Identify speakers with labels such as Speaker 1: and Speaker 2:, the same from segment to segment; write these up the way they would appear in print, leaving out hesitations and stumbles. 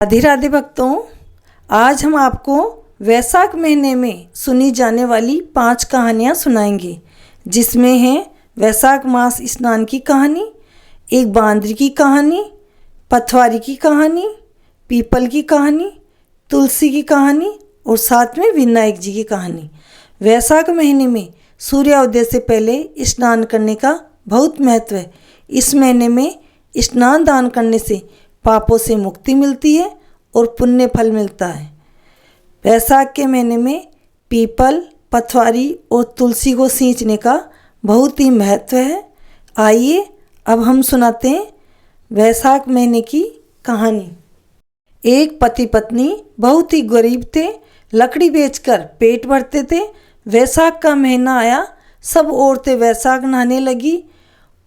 Speaker 1: राधे राधे भक्तों, आज हम आपको वैशाख महीने में सुनी जाने वाली 5 कहानियाँ सुनाएंगे, जिसमें हैं वैशाख मास स्नान की कहानी, एक बांदरी की कहानी, पथवारी की कहानी, पीपल की कहानी, तुलसी की कहानी और साथ में विनायक जी की कहानी। वैशाख महीने में सूर्योदय से पहले स्नान करने का बहुत महत्व है। इस महीने में स्नान दान करने से पापों से मुक्ति मिलती है और पुण्य फल मिलता है। वैशाख के महीने में पीपल, पथवारी और तुलसी को सींचने का बहुत ही महत्व है। आइए अब हम सुनाते हैं वैशाख महीने की कहानी। एक पति पत्नी बहुत ही गरीब थे, लकड़ी बेचकर पेट भरते थे। वैशाख का महीना आया, सब औरतें वैशाख नहाने लगी।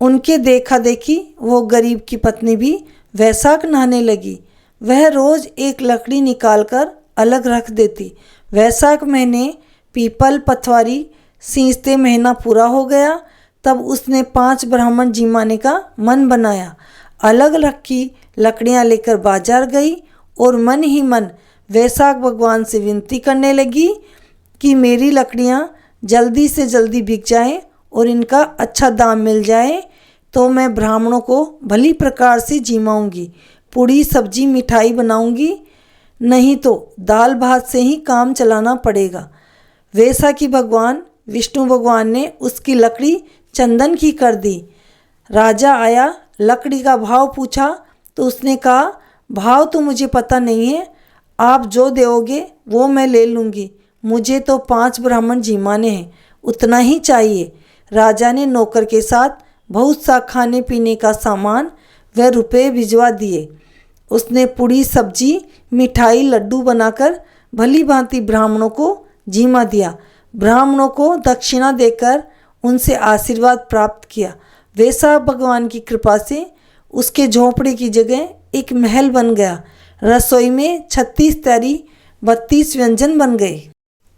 Speaker 1: उनके देखा देखी वो गरीब की पत्नी भी वैशाख नहाने लगी। वह रोज़ एक लकड़ी निकालकर अलग रख देती। वैशाख महीने पीपल पथवारी सींचते महीना पूरा हो गया, तब उसने 5 ब्राह्मण जिमाने का मन बनाया। अलग रखी लकड़ियाँ लेकर बाजार गई और मन ही मन वैशाख भगवान से विनती करने लगी कि मेरी लकड़ियाँ जल्दी से जल्दी बिक जाएं और इनका अच्छा दाम मिल जाए तो मैं ब्राह्मणों को भली प्रकार से जिमाऊंगी, पूड़ी सब्जी मिठाई बनाऊंगी, नहीं तो दाल भात से ही काम चलाना पड़ेगा। वैशाखी भगवान विष्णु भगवान ने उसकी लकड़ी चंदन की कर दी। राजा आया, लकड़ी का भाव पूछा तो उसने कहा, भाव तो मुझे पता नहीं है, आप जो दोगे वो मैं ले लूँगी, मुझे तो 5 ब्राह्मण जिमाने हैं, उतना ही चाहिए। राजा ने नौकर के साथ बहुत सा खाने पीने का सामान व रुपए भिजवा दिए। उसने पूड़ी सब्जी मिठाई लड्डू बनाकर भली भांति ब्राह्मणों को जिमा दिया। ब्राह्मणों को दक्षिणा देकर उनसे आशीर्वाद प्राप्त किया। वैशाख भगवान की कृपा से उसके झोंपड़े की जगह एक महल बन गया। रसोई में 36 तैयारी 32 व्यंजन बन गए।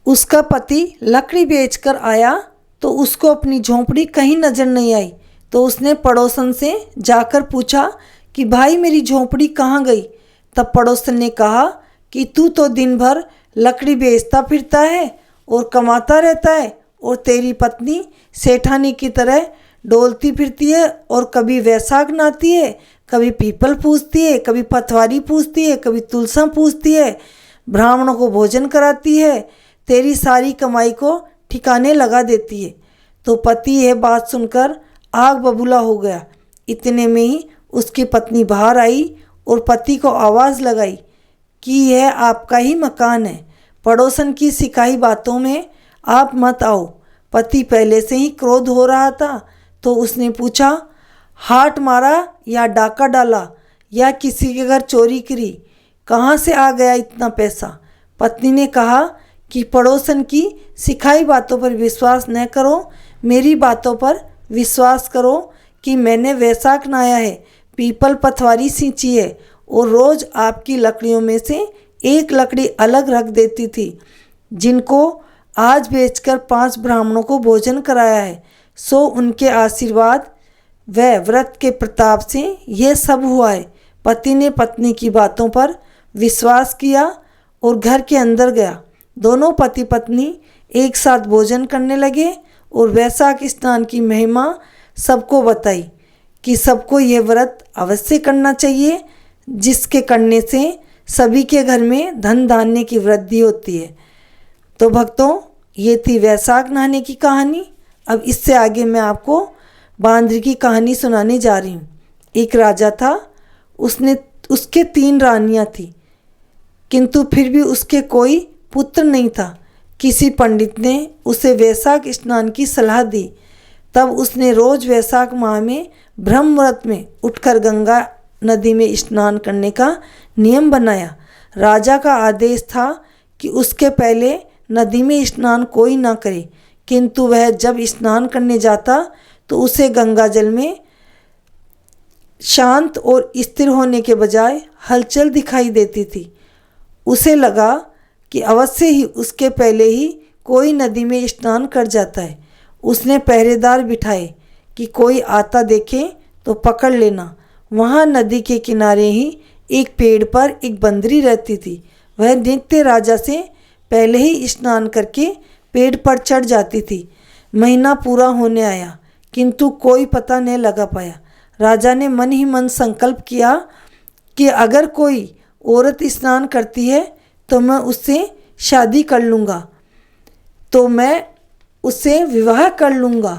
Speaker 1: उसका पति लकड़ी बेचकर आया तो उसको अपनी झोंपड़ी कहीं नजर नहीं आई, तो उसने पड़ोसन से जाकर पूछा कि भाई मेरी झोंपड़ी कहाँ गई। तब पड़ोसन ने कहा कि तू तो दिन भर लकड़ी बेचता फिरता है और कमाता रहता है, और तेरी पत्नी सेठानी की तरह डोलती फिरती है और कभी वैशाख नहाती है, कभी पीपल पूजती है, कभी पथवारी पूजती है, कभी तुलसा पूजती है, ब्राह्मणों को भोजन कराती है, तेरी सारी कमाई को ठिकाने लगा देती है। तो पति यह बात सुनकर आग बबूला हो गया। इतने में ही उसकी पत्नी बाहर आई और पति को आवाज़ लगाई कि यह आपका ही मकान है, पड़ोसन की सिखाई बातों में आप मत आओ। पति पहले से ही क्रोध हो रहा था, तो उसने पूछा, हाथ मारा या डाका डाला या किसी के घर चोरी करी, कहाँ से आ गया इतना पैसा। पत्नी ने कहा कि पड़ोसन की सिखाई बातों पर विश्वास न करो, मेरी बातों पर विश्वास करो कि मैंने वैशाख नहाया है, पीपल पथवारी सींची है और रोज़ आपकी लकड़ियों में से एक लकड़ी अलग रख देती थी, जिनको आज बेचकर 5 ब्राह्मणों को भोजन कराया है। सो उनके आशीर्वाद व व्रत के प्रताप से यह सब हुआ है। पति ने पत्नी की बातों पर विश्वास किया और घर के अंदर गया। दोनों पति पत्नी एक साथ भोजन करने लगे और वैशाख स्नान की महिमा सबको बताई कि सबको यह व्रत अवश्य करना चाहिए, जिसके करने से सभी के घर में धन धान्य की वृद्धि होती है। तो भक्तों, ये थी वैशाख नहाने की कहानी। अब इससे आगे मैं आपको बांदरी की कहानी सुनाने जा रही हूँ। एक राजा था, उसके 3 रानियाँ थीं, किंतु फिर भी उसके कोई पुत्र नहीं था। किसी पंडित ने उसे वैशाख स्नान की सलाह दी। तब उसने रोज़ वैशाख माह में ब्रह्म मुहूर्त में उठकर गंगा नदी में स्नान करने का नियम बनाया। राजा का आदेश था कि उसके पहले नदी में स्नान कोई ना करे, किंतु वह जब स्नान करने जाता तो उसे गंगा जल में शांत और स्थिर होने के बजाय हलचल दिखाई देती थी। उसे लगा कि अवश्य ही उसके पहले ही कोई नदी में स्नान कर जाता है। उसने पहरेदार बिठाए कि कोई आता देखे तो पकड़ लेना। वहाँ नदी के किनारे ही एक पेड़ पर एक बंदरी रहती थी। वह नित्य राजा से पहले ही स्नान करके पेड़ पर चढ़ जाती थी। महीना पूरा होने आया किंतु कोई पता नहीं लगा पाया। राजा ने मन ही मन संकल्प किया कि अगर कोई औरत स्नान करती है तो मैं उससे शादी कर लूँगा, तो मैं उससे विवाह कर लूँगा।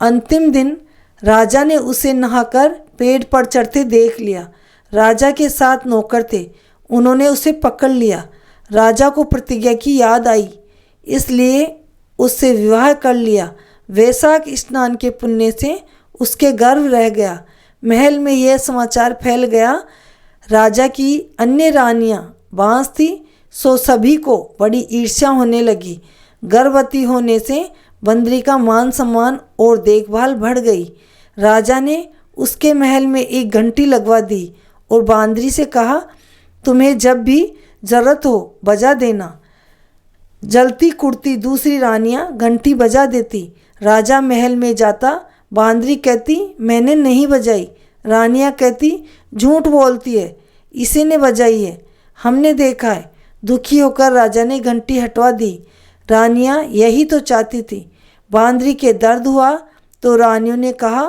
Speaker 1: अंतिम दिन राजा ने उसे नहाकर पेड़ पर चढ़ते देख लिया। राजा के साथ नौकर थे, उन्होंने उसे पकड़ लिया। राजा को प्रतिज्ञा की याद आई, इसलिए उससे विवाह कर लिया। वैशाख स्नान के पुण्य से उसके गर्व रह गया। महल में यह समाचार फैल गया, राजा की अन्य रानियां बांस थी, सो सभी को बड़ी ईर्ष्या होने लगी। गर्भवती होने से बंदरी का मान सम्मान और देखभाल बढ़ गई। राजा ने उसके महल में एक घंटी लगवा दी और बांदरी से कहा, तुम्हें जब भी ज़रूरत हो बजा देना। जलती कुड़ती दूसरी रानियां घंटी बजा देती। राजा महल में जाता, बांदरी कहती मैंने नहीं बजाई। रानियां कहती झूठ बोलती है, इसी ने बजाई है, हमने देखा है। दुखी होकर राजा ने घंटी हटवा दी। रानियां यही तो चाहती थी। बांदरी के दर्द हुआ तो रानियों ने कहा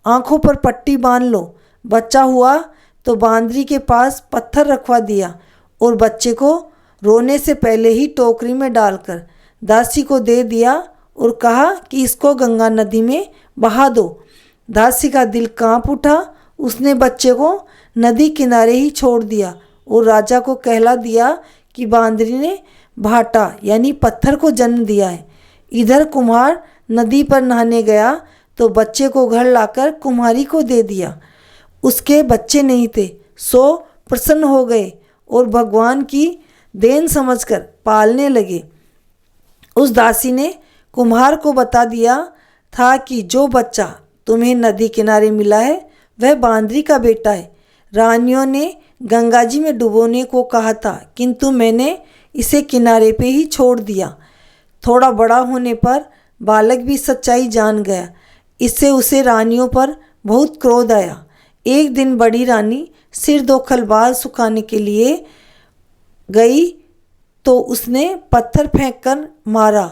Speaker 1: आंखों पर पट्टी बांध लो। बच्चा हुआ तो बांदरी के पास पत्थर रखवा दिया और बच्चे को रोने से पहले ही टोकरी में डालकर दासी को दे दिया और कहा कि इसको गंगा नदी में बहा दो। दासी का दिल कांप उठा। उसने बच्चे को नदी किनारे ही छोड़ दिया और राजा को कहला दिया कि बांदरी ने भाटा यानी पत्थर को जन्म दिया है। इधर कुम्हार नदी पर नहाने गया तो बच्चे को घर लाकर कुम्हारी को दे दिया। उसके बच्चे नहीं थे, सो प्रसन्न हो गए और भगवान की देन समझकर पालने लगे। उस दासी ने कुम्हार को बता दिया था कि जो बच्चा तुम्हें नदी किनारे मिला है वह बांदरी का बेटा है। रानियों ने गंगा जी में डुबोने को कहा था किंतु मैंने इसे किनारे पे ही छोड़ दिया। थोड़ा बड़ा होने पर बालक भी सच्चाई जान गया। इससे उसे रानियों पर बहुत क्रोध आया। एक दिन बड़ी रानी सिर धोकर बाल सुखाने के लिए गई तो उसने पत्थर फेंककर मारा।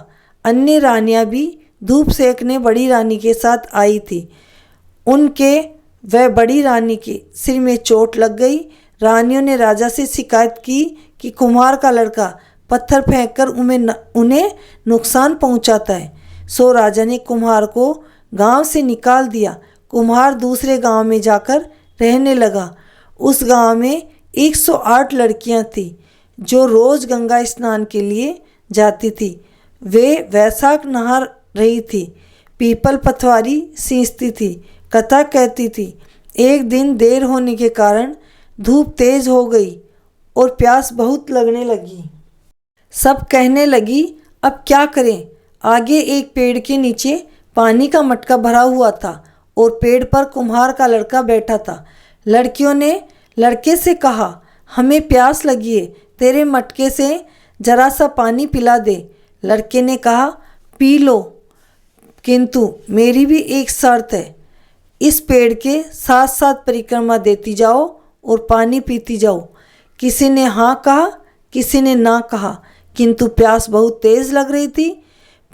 Speaker 1: अन्य रानियां भी धूप सेकने बड़ी रानी के साथ आई थी। उनके वह बड़ी रानी के सिर में चोट लग गई। रानियों ने राजा से शिकायत की कि कुम्हार का लड़का पत्थर फेंककर उन्हें नुकसान पहुंचाता है। सो राजा ने कुम्हार को गांव से निकाल दिया। कुम्हार दूसरे गांव में जाकर रहने लगा। उस गांव में 108 लड़कियां थीं जो रोज़ गंगा स्नान के लिए जाती थी। वे वैशाख नहा रही थी, पीपल पथवारी सींचती थी, कथा कहती थी। एक दिन देर होने के कारण धूप तेज हो गई और प्यास बहुत लगने लगी। सब कहने लगी अब क्या करें। आगे एक पेड़ के नीचे पानी का मटका भरा हुआ था और पेड़ पर कुम्हार का लड़का बैठा था। लड़कियों ने लड़के से कहा हमें प्यास लगी है, तेरे मटके से जरा सा पानी पिला दे। लड़के ने कहा पी लो, किंतु मेरी भी एक शर्त है, इस पेड़ के साथ साथ परिक्रमा देती जाओ और पानी पीती जाओ। किसी ने हाँ कहा, किसी ने ना कहा, किंतु प्यास बहुत तेज़ लग रही थी।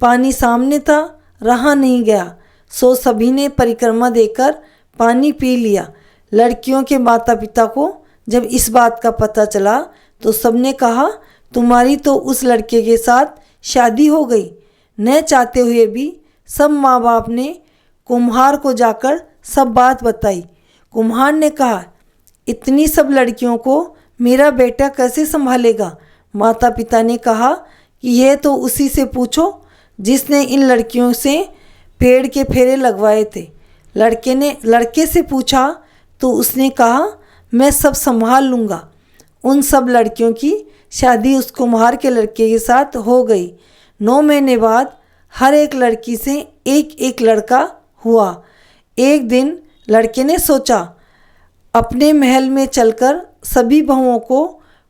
Speaker 1: पानी सामने था, रहा नहीं गया, सो सभी ने परिक्रमा देकर पानी पी लिया। लड़कियों के माता पिता को जब इस बात का पता चला तो सबने कहा तुम्हारी तो उस लड़के के साथ शादी हो गई। न चाहते हुए भी सब माँ बाप ने कुम्हार को जाकर सब बात बताई। कुम्हार ने कहा इतनी सब लड़कियों को मेरा बेटा कैसे संभालेगा। माता पिता ने कहा कि यह तो उसी से पूछो जिसने इन लड़कियों से पेड़ के फेरे लगवाए थे। लड़के ने लड़के से पूछा तो उसने कहा मैं सब संभाल लूँगा। उन सब लड़कियों की शादी उस कुम्हार के लड़के के साथ हो गई। 9 महीने बाद हर एक लड़की से एक एक लड़का हुआ। एक दिन लड़के ने सोचा अपने महल में चलकर सभी बहुओं को,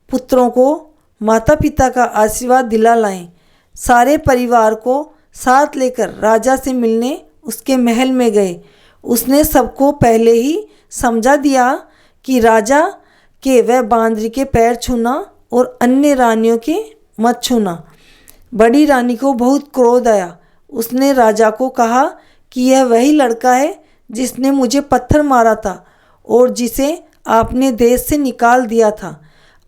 Speaker 1: पुत्रों को माता पिता का आशीर्वाद दिला लाएं। सारे परिवार को साथ लेकर राजा से मिलने उसके महल में गए। उसने सबको पहले ही समझा दिया कि राजा कि वह बांदरी के पैर छूना और अन्य रानियों के मत छूना। बड़ी रानी को बहुत क्रोध आया। उसने राजा को कहा कि यह वही लड़का है जिसने मुझे पत्थर मारा था और जिसे आपने देश से निकाल दिया था।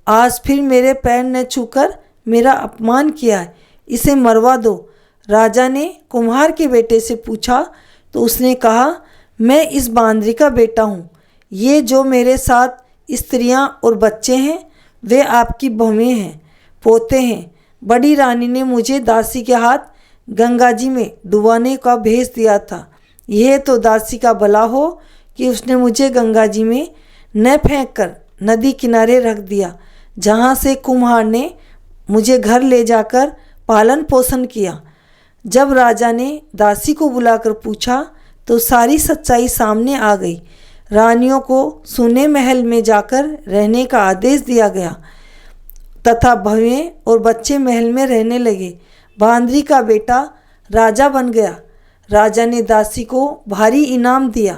Speaker 1: आज फिर मेरे पैर न छूकर मेरा अपमान किया है, इसे मरवा दो। राजा ने कुम्हार के बेटे से पूछा तो उसने कहा, मैं इस बांदरी का बेटा हूँ। ये जो मेरे साथ स्त्रियाँ और बच्चे हैं वे आपकी बहुएं हैं, पोते हैं। बड़ी रानी ने मुझे दासी के हाथ गंगा जी में डुबाने का भेज दिया था। यह तो दासी का भला हो कि उसने मुझे गंगा जी में न फेंक कर नदी किनारे रख दिया, जहाँ से कुम्हार ने मुझे घर ले जाकर पालन पोषण किया। जब राजा ने दासी को बुलाकर पूछा तो सारी सच्चाई सामने आ गई। रानियों को सोने महल में जाकर रहने का आदेश दिया गया तथा बहुएं और बच्चे महल में रहने लगे। बांदरी का बेटा राजा बन गया। राजा ने दासी को भारी इनाम दिया।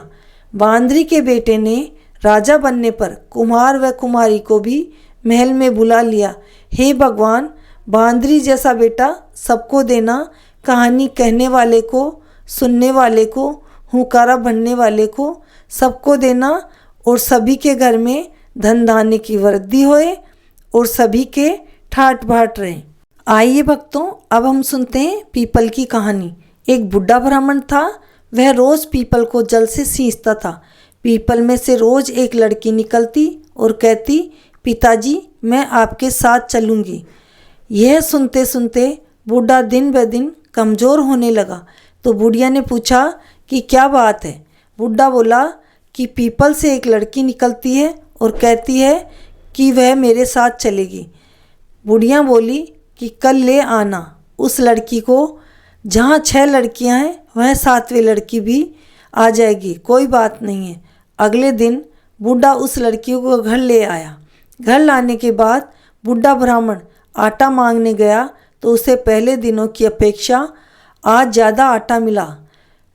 Speaker 1: बांदरी के बेटे ने राजा बनने पर कुम्हार व कुम्हारी को भी महल में बुला लिया। हे भगवान, बांदरी जैसा बेटा सबको देना, कहानी कहने वाले को, सुनने वाले को, हुकारा बनने वाले को सबको देना और सभी के घर में धन धान्य की वृद्धि होए और सभी के ठाट बाट रहे। आइए भक्तों, अब हम सुनते हैं पीपल की कहानी। एक बुढ़ा ब्राह्मण था। वह रोज पीपल को जल से सींचता था। पीपल में से रोज एक लड़की निकलती और कहती, पिताजी मैं आपके साथ चलूँगी। यह सुनते सुनते बूढ़ा दिन ब दिन कमज़ोर होने लगा। तो बुढ़िया ने पूछा कि क्या बात है। बुढ़ा बोला कि पीपल से एक लड़की निकलती है और कहती है कि वह मेरे साथ चलेगी। बुढ़िया बोली कि कल ले आना उस लड़की को। जहाँ 6 लड़कियाँ हैं वह 7वीं लड़की भी आ जाएगी, कोई बात नहीं है। अगले दिन बूढ़ा उस लड़की को घर ले आया। घर लाने के बाद बूढ़ा ब्राह्मण आटा मांगने गया तो उसे पहले दिनों की अपेक्षा आज ज़्यादा आटा मिला।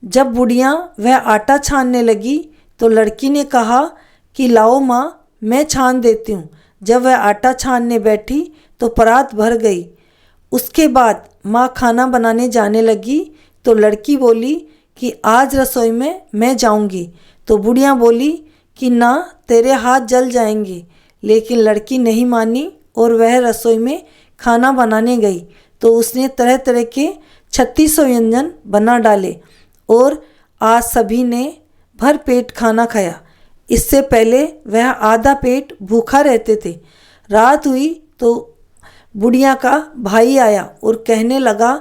Speaker 1: जब बुढ़िया वह आटा छानने लगी तो लड़की ने कहा कि लाओ माँ, मैं छान देती हूँ। जब वह आटा छानने बैठी तो परात भर गई। उसके बाद माँ खाना बनाने जाने लगी तो लड़की बोली कि आज रसोई में मैं जाऊँगी। तो बुढ़िया बोली कि ना, तेरे हाथ जल जाएंगे। लेकिन लड़की नहीं मानी और वह रसोई में खाना बनाने गई तो उसने तरह तरह के 36 व्यंजन बना डाले और आज सभी ने भर पेट खाना खाया। इससे पहले वह आधा पेट भूखा रहते थे। रात हुई तो बुढ़िया का भाई आया और कहने लगा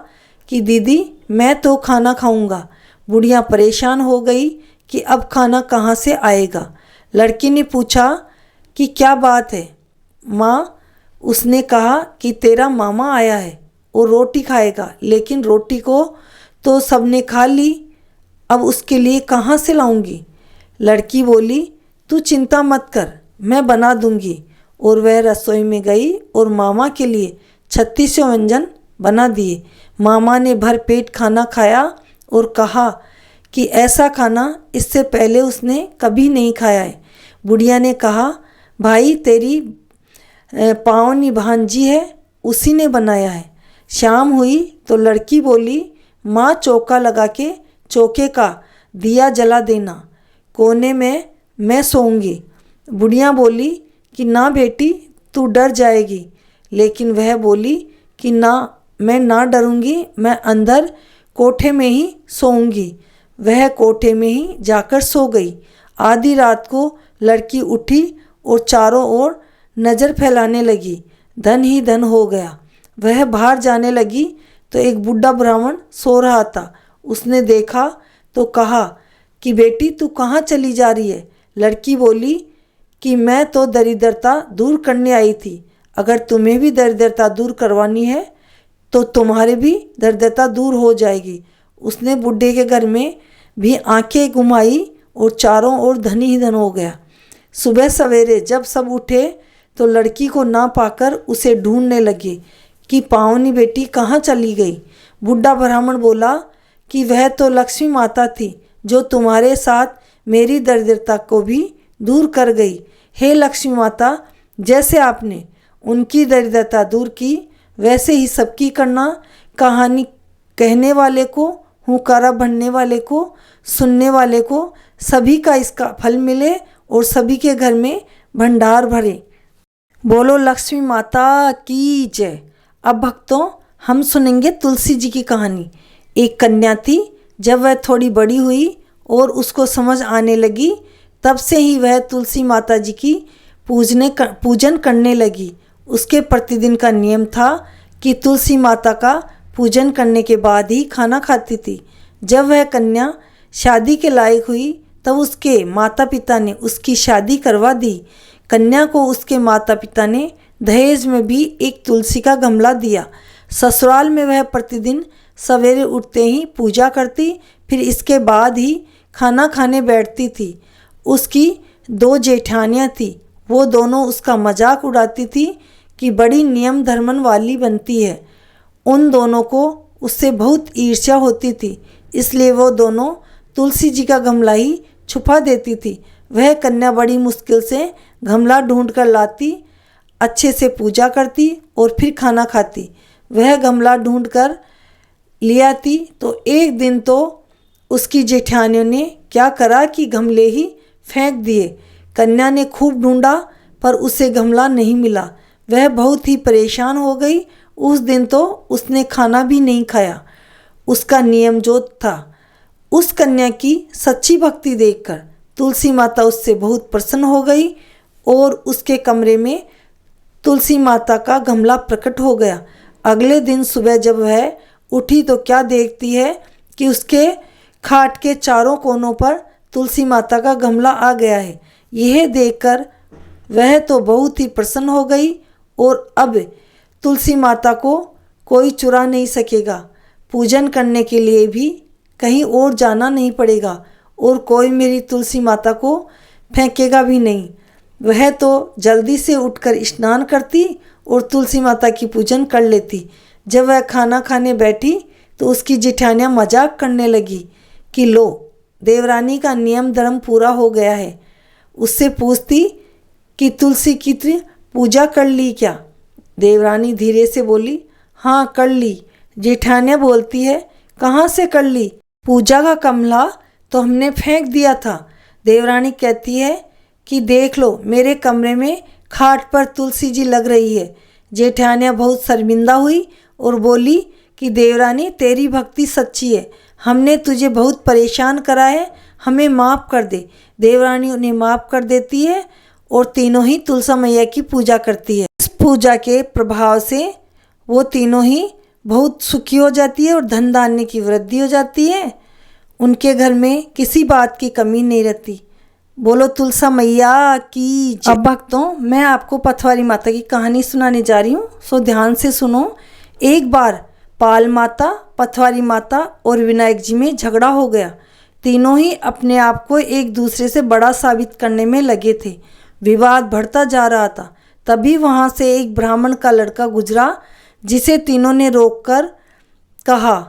Speaker 1: कि दीदी मैं तो खाना खाऊंगा। बुढ़िया परेशान हो गई कि अब खाना कहाँ से आएगा। लड़की ने पूछा कि क्या बात है माँ। उसने कहा कि तेरा मामा आया है और रोटी खाएगा, लेकिन रोटी को तो सबने खा ली, अब उसके लिए कहाँ से लाऊंगी। लड़की बोली तू चिंता मत कर, मैं बना दूंगी। और वह रसोई में गई और मामा के लिए 36 व्यंजन बना दिए। मामा ने भर पेट खाना खाया और कहा कि ऐसा खाना इससे पहले उसने कभी नहीं खाया है। बुढ़िया ने कहा भाई तेरी पावनी भांजी है, उसी ने बनाया है। शाम हुई तो लड़की बोली माँ चौका लगा के चौके का दिया जला देना, कोने में मैं सोऊंगी। बुढ़िया बोली कि ना बेटी तू डर जाएगी। लेकिन वह बोली कि ना, मैं ना डरूंगी, मैं अंदर कोठे में ही सोऊंगी। वह कोठे में ही जाकर सो गई। आधी रात को लड़की उठी और चारों ओर नज़र फैलाने लगी। धन ही धन हो गया। वह बाहर जाने लगी तो एक बूढ़ा ब्राह्मण सो रहा था। उसने देखा तो कहा कि बेटी तू कहाँ चली जा रही है। लड़की बोली कि मैं तो दरिद्रता दूर करने आई थी। अगर तुम्हें भी दरिद्रता दूर करवानी है तो तुम्हारी भी दरिद्रता दूर हो जाएगी। उसने बूढ़े के घर में भी आंखें घुमाई और चारों ओर धन ही धन हो गया। सुबह सवेरे जब सब उठे तो लड़की को ना पाकर उसे ढूंढने लगे कि पावनी बेटी कहाँ चली गई। बूढ़ा ब्राह्मण बोला कि वह तो लक्ष्मी माता थी जो तुम्हारे साथ मेरी दरिद्रता को भी दूर कर गई। हे लक्ष्मी माता, जैसे आपने उनकी दरिद्रता दूर की, वैसे ही सबकी करना। कहानी कहने वाले को, हुंकारा भरने वाले को, सुनने वाले को सभी का इसका फल मिले और सभी के घर में भंडार भरे। बोलो लक्ष्मी माता की जय। अब भक्तों, हम सुनेंगे तुलसी जी की कहानी। एक कन्या थी, जब वह थोड़ी बड़ी हुई और उसको समझ आने लगी, तब से ही वह तुलसी माता जी की पूजन करने लगी। उसके प्रतिदिन का नियम था कि तुलसी माता का पूजन करने के बाद ही खाना खाती थी। जब वह कन्या शादी के लायक हुई, तब उसके माता पिता ने उसकी शादी करवा दी। कन्या को उसके माता पिता ने दहेज में भी एक तुलसी का गमला दिया। ससुराल में वह प्रतिदिन सवेरे उठते ही पूजा करती, फिर इसके बाद ही खाना खाने बैठती थी। उसकी 2 जेठानियाँ थीं, वो दोनों उसका मजाक उड़ाती थी कि बड़ी नियम धर्मन वाली बनती है। उन दोनों को उससे बहुत ईर्ष्या होती थी, इसलिए वो दोनों तुलसी जी का गमला ही छुपा देती थी। वह कन्या बड़ी मुश्किल से गमला ढूंढ कर लाती, अच्छे से पूजा करती और फिर खाना खाती। वह गमला ढूंढ कर ले आती तो एक दिन तो उसकी जेठानियों ने क्या करा कि गमले ही फेंक दिए। कन्या ने खूब ढूंढा पर उसे गमला नहीं मिला। वह बहुत ही परेशान हो गई। उस दिन तो उसने खाना भी नहीं खाया। उसका नियम जो था। उस कन्या की सच्ची भक्ति देखकर तुलसी माता उससे बहुत प्रसन्न हो गई और उसके कमरे में तुलसी माता का गमला प्रकट हो गया। अगले दिन सुबह जब वह उठी तो क्या देखती है कि उसके खाट के चारों कोनों पर तुलसी माता का गमला आ गया है। यह देखकर वह तो बहुत ही प्रसन्न हो गई और अब तुलसी माता को कोई चुरा नहीं सकेगा। पूजन करने के लिए भी कहीं और जाना नहीं पड़ेगा और कोई मेरी तुलसी माता को फेंकेगा भी नहीं। वह तो जल्दी से उठकर स्नान करती और तुलसी माता की पूजन कर लेती। जब वह खाना खाने बैठी तो उसकी जेठानियाँ मजाक करने लगी कि लो, देवरानी का नियम धर्म पूरा हो गया है। उससे पूछती कि तुलसी की पूजा कर ली क्या? देवरानी धीरे से बोली, हाँ कर ली। जेठानियाँ बोलती है, कहाँ से कर ली? पूजा का गमला तो हमने फेंक दिया था। देवरानी कहती है कि देख लो, मेरे कमरे में खाट पर तुलसी जी लग रही है। जेठानियाँ बहुत शर्मिंदा हुई और बोली कि देवरानी तेरी भक्ति सच्ची है, हमने तुझे बहुत परेशान करा है, हमें माफ़ कर दे। देवरानी उन्हें माफ़ कर देती है और तीनों ही तुलसा मैया की पूजा करती है। इस पूजा के प्रभाव से वो तीनों ही बहुत सुखी हो जाती है और धन धान्य की वृद्धि हो जाती है। उनके घर में किसी बात की कमी नहीं रहती। बोलो तुलसा मैया की जय। अब भक्तों, मैं आपको पथवारी माता की कहानी सुनाने जा रही हूँ, सो ध्यान से सुनो। एक बार पाल माता, पथवारी माता और विनायक जी में झगड़ा हो गया। तीनों ही अपने आप को एक दूसरे से बड़ा साबित करने में लगे थे। विवाद बढ़ता जा रहा था। तभी वहाँ से एक ब्राह्मण का लड़का गुजरा, जिसे तीनों ने रोककर कहा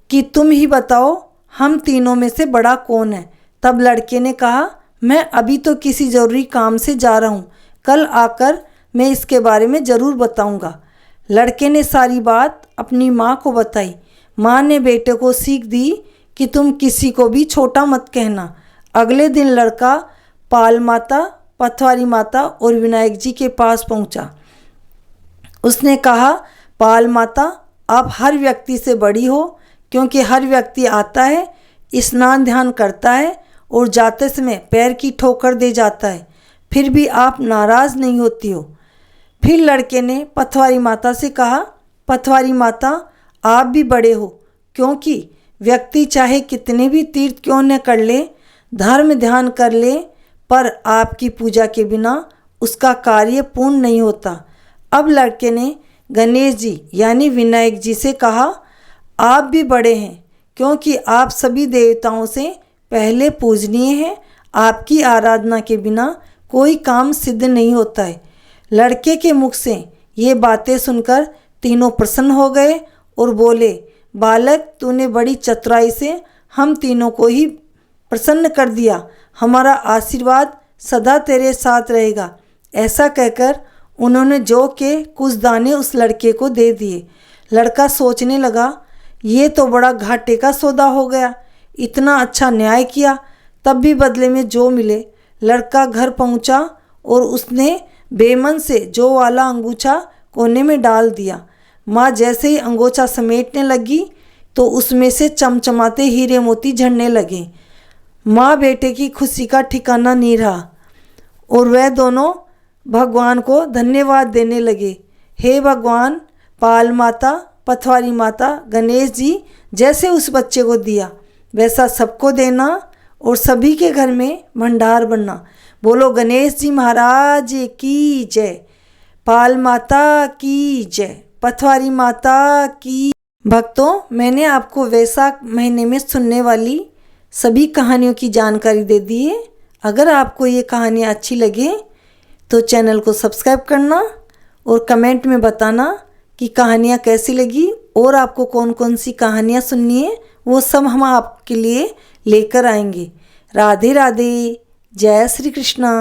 Speaker 1: कि तुम ही बताओ, हम तीनों में से बड़ा कौन है? तब लड़के ने कहा, मैं अभी तो किसी ज़रूरी काम से जा रहा हूँ, कल आकर मैं इसके बारे में ज़रूर बताऊँगा। लड़के ने सारी बात अपनी माँ को बताई। माँ ने बेटे को सीख दी कि तुम किसी को भी छोटा मत कहना। अगले दिन लड़का पाल माता, पथवारी माता और विनायक जी के पास पहुँचा। उसने कहा, पाल माता, आप हर व्यक्ति से बड़ी हो, क्योंकि हर व्यक्ति आता है, स्नान ध्यान करता है और जाते समय पैर की ठोकर दे जाता है, फिर भी आप नाराज़ नहीं होती हो। फिर लड़के ने पथवारी माता से कहा, पथवारी माता, आप भी बड़े हो, क्योंकि व्यक्ति चाहे कितने भी तीर्थ क्यों न कर ले, धर्म ध्यान कर ले, पर आपकी पूजा के बिना उसका कार्य पूर्ण नहीं होता। अब लड़के ने गणेश जी यानी विनायक जी से कहा, आप भी बड़े हैं, क्योंकि आप सभी देवताओं से पहले पूजनीय हैं। आपकी आराधना के बिना कोई काम सिद्ध नहीं होता है। लड़के के मुख से ये बातें सुनकर तीनों प्रसन्न हो गए और बोले, बालक, तूने बड़ी चतुराई से हम तीनों को ही प्रसन्न कर दिया। हमारा आशीर्वाद सदा तेरे साथ रहेगा। ऐसा कहकर उन्होंने जौ के कुछ दाने उस लड़के को दे दिए। लड़का सोचने लगा, ये तो बड़ा घाटे का सौदा हो गया, इतना अच्छा न्याय किया, तब भी बदले में जौ मिले। लड़का घर पहुंचा और उसने बेमन से जौ वाला अंगूछा कोने में डाल दिया। माँ जैसे ही अंगूछा समेटने लगी तो उसमें से चमचमाते हीरे मोती झड़ने लगे। माँ बेटे की खुशी का ठिकाना नहीं रहा और वह दोनों भगवान को धन्यवाद देने लगे। हे भगवान, पाल माता, पथवारी माता, गणेश जी जैसे उस बच्चे को दिया वैसा सबको देना और सभी के घर में भंडार बनना। बोलो गणेश जी महाराज की जय, पाल माता की जय, पथवारी माता की। भक्तों, मैंने आपको वैसाख महीने में सुनने वाली सभी कहानियों की जानकारी दे दी है। अगर आपको ये कहानियाँ अच्छी लगे तो चैनल को सब्सक्राइब करना और कमेंट में बताना कि कहानियाँ कैसी लगी और आपको कौन कौन सी कहानियाँ सुननी है, वो सब हम आपके लिए लेकर आएंगे। राधे राधे, जय श्री कृष्णा।